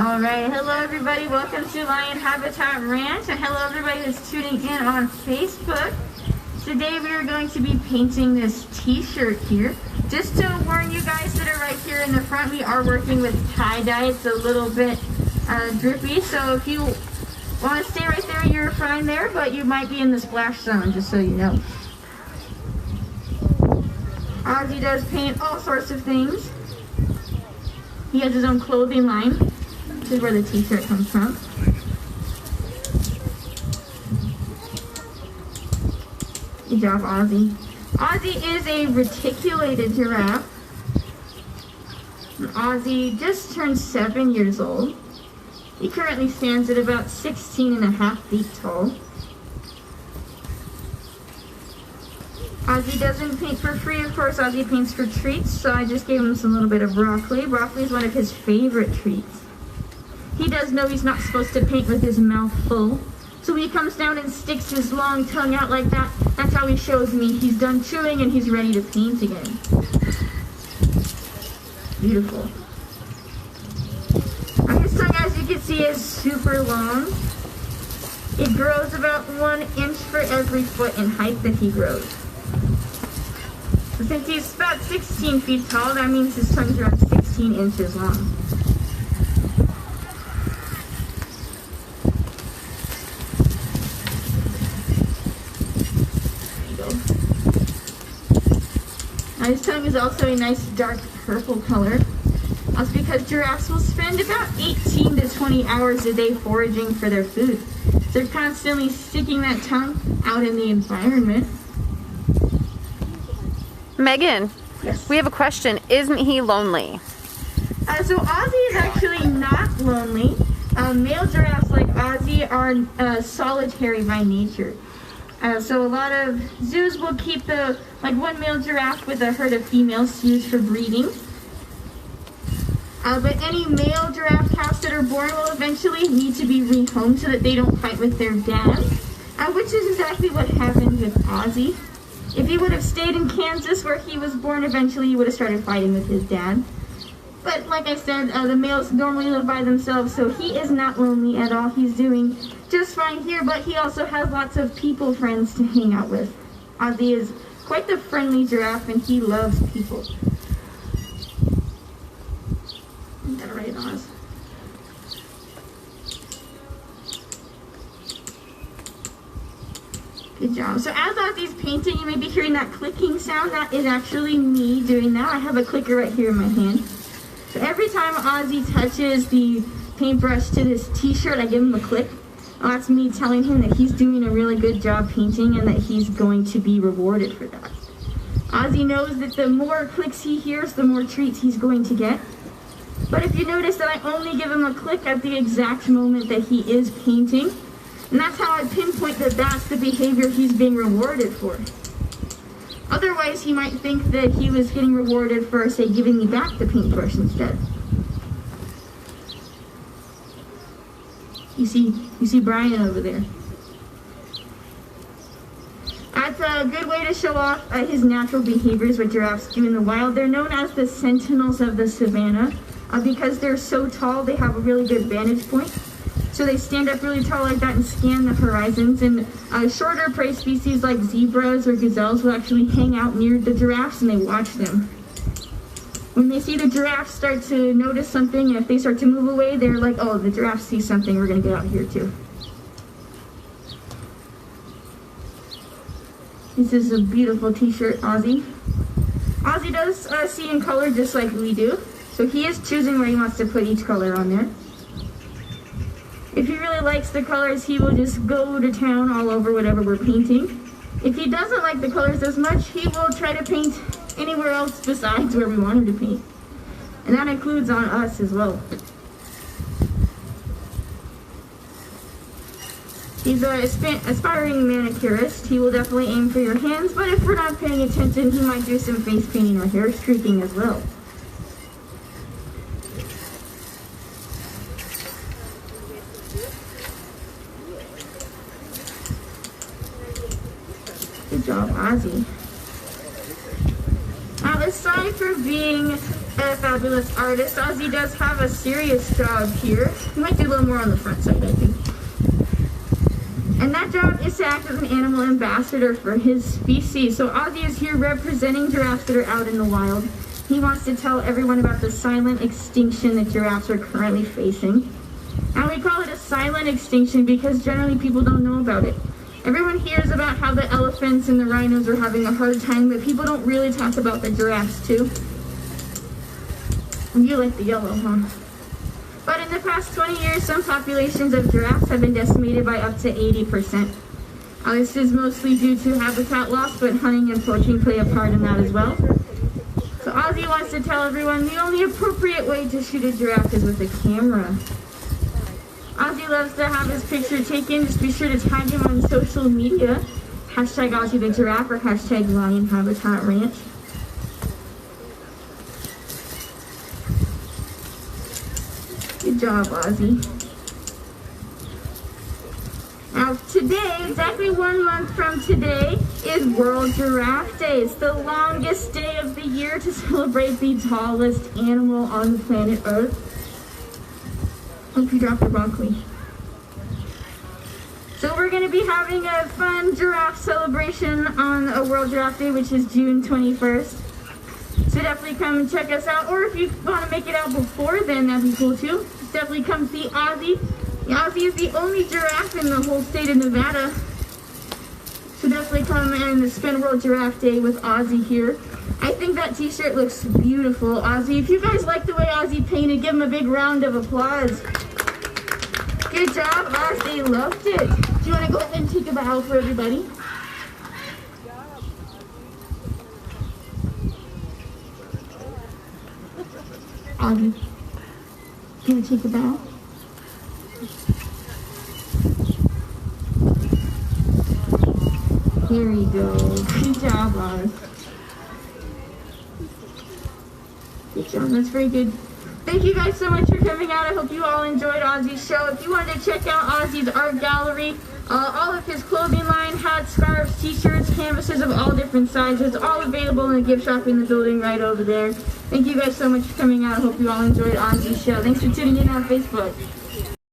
Alright, hello everybody, welcome to Lion Habitat Ranch, and hello everybody that's tuning in on Facebook. Today we are going to be painting this t-shirt here. Just to warn you guys that are right here in the front, we are working with tie-dye. It's a little bit drippy, so if you want to stay right there, you're fine there, but you might be in the splash zone, just so you know. Ozzy does paint all sorts of things. He has his own clothing line. This is where the t-shirt comes from. Good job, Ozzy. Ozzy is a reticulated giraffe. Ozzy just turned 7 years old. He currently stands at about 16.5 feet tall. Ozzy doesn't paint for free, of course. Ozzy paints for treats, so I just gave him some little bit of broccoli. Broccoli is one of his favorite treats. He does know he's not supposed to paint with his mouth full. So when he comes down and sticks his long tongue out like that, that's how he shows me he's done chewing and he's ready to paint again. Beautiful. Now his tongue, as you can see, is super long. It grows about 1 inch for every foot in height that he grows. So since he's about 16 feet tall, that means his tongue's around 16 inches long. Now his tongue is also a nice dark purple color. That's because giraffes will spend about 18 to 20 hours a day foraging for their food. So they're constantly sticking that tongue out in the environment. Megan, yes. We have a question. Isn't he lonely? So Ozzy is actually not lonely. Male giraffes like Ozzy are solitary by nature. So a lot of zoos will keep one male giraffe with a herd of females to use for breeding. But any male giraffe calves that are born will eventually need to be rehomed so that they don't fight with their dad, which is exactly what happened with Ozzy. If he would have stayed in Kansas where he was born, eventually he would have started fighting with his dad. But like I said, the males normally live by themselves, so he is not lonely at all. He's doing just fine here, but he also has lots of people friends to hang out with. Ozzy is quite the friendly giraffe, and he loves people. You got it right, Oz. Good job. So as Ozzy's painting, you may be hearing that clicking sound. That is actually me doing that. I have a clicker right here in my hand. So every time Ozzy touches the paintbrush to this t-shirt, I give him a click. That's me telling him that he's doing a really good job painting and that he's going to be rewarded for that. Ozzy knows that the more clicks he hears, the more treats he's going to get. But if you notice that I only give him a click at the exact moment that he is painting, and that's how I pinpoint that that's the behavior he's being rewarded for. Otherwise, he might think that he was getting rewarded for, say, giving me back the paintbrush instead. You see Brian over there. That's a good way to show off his natural behaviors, what giraffes do in the wild. They're known as the sentinels of the savannah because they're so tall, they have a really good vantage point. So they stand up really tall like that and scan the horizons. And shorter prey species like zebras or gazelles will actually hang out near the giraffes and they watch them. When they see the giraffes start to notice something, and if they start to move away, they're like, oh, the giraffe sees something, we're going to get out here too. This is a beautiful t-shirt, Ozzy. Ozzy does see in color just like we do. So he is choosing where he wants to put each color on there. If he really likes the colors, he will just go to town all over whatever we're painting. If he doesn't like the colors as much, he will try to paint anywhere else besides where we want him to paint. And that includes on us as well. He's an aspiring manicurist. He will definitely aim for your hands, but if we're not paying attention, he might do some face painting or hair streaking as well. Good job, Ozzy. Now let's aside from being a fabulous artist, Ozzy does have a serious job here. He might do a little more on the front side, I think. And that job is to act as an animal ambassador for his species. So Ozzy is here representing giraffes that are out in the wild. He wants to tell everyone about the silent extinction that giraffes are currently facing. And we call it a silent extinction because generally people don't know about it. Everyone hears about how the elephants and the rhinos are having a hard time, but people don't really talk about the giraffes too. You like the yellow, huh? But in the past 20 years, some populations of giraffes have been decimated by up to 80%. This is mostly due to habitat loss, but hunting and poaching play a part in that as well. So Ozzy wants to tell everyone the only appropriate way to shoot a giraffe is with a camera. Ozzy loves to have his picture taken. Just be sure to tag him on social media. Hashtag Ozzy the Giraffe or hashtag Lion Habitat Ranch. Good job, Ozzy. Now today, exactly 1 month from today, is World Giraffe Day. It's the longest day of the year to celebrate the tallest animal on the planet Earth. Hope you dropped the broccoli. So we're going to be having a fun giraffe celebration on a World Giraffe Day, which is June 21st. So definitely come and check us out. Or if you want to make it out before then, that'd be cool too. Just definitely come see Ozzy. Ozzy is the only giraffe in the whole state of Nevada. So definitely come and spend World Giraffe Day with Ozzy here. I think that t-shirt looks beautiful, Ozzy. If you guys like the way Ozzy painted, give him a big round of applause. Good job, Ozzy. Loved it. Do you want to go ahead and take a bow for everybody? Ozzy, you want to take a bow? There you go. Good job, Oz. Good job. That's very good. Thank you guys so much for coming out. I hope you all enjoyed Ozzy's show. If you wanted to check out Ozzy's art gallery, all of his clothing line, hats, scarves, t-shirts, canvases of all different sizes, all available in the gift shop in the building right over there. Thank you guys so much for coming out. I hope you all enjoyed Ozzy's show. Thanks for tuning in on Facebook.